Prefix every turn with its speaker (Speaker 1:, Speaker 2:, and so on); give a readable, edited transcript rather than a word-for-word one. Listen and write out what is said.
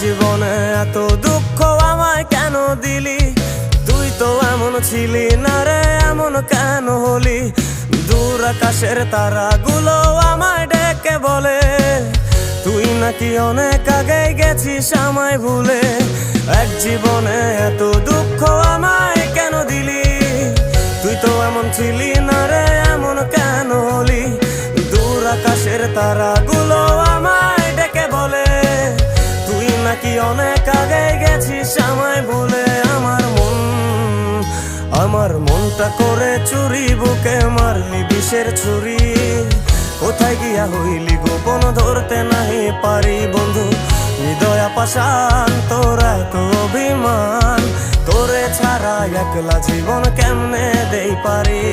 Speaker 1: জীবনে এত দুঃখ আমায় কেন দিলি? তুই তো এমন ছিলি না রে, এমন কেন হলি? দূর আকাশের তারাগুলো আমায় ডেকে বলে তুই নাকি অনেক আগে গেছিস আমায় ভুলে। এক জীবনে এত দুঃখ আমায় কেন দিলি? তুই তো এমন ছিলি না রে, এমন কেন হলি? দূর আকাশের তারাগুলো আমায় ডেকে বলে তুই নাকি অনেক আগে গেছিস আমায় ভুলে। আমার মনটা করে চুরি, বুকে মারলি বিষের ছুরি। কোথায় গিয়া হইলি গোপন ধরতে নাহি পারি বন্ধু। হৃদয় পাষাণ তোর এত অভিমান, তোরে ছাড়া একলা জীবন কেমনে দেই পারি?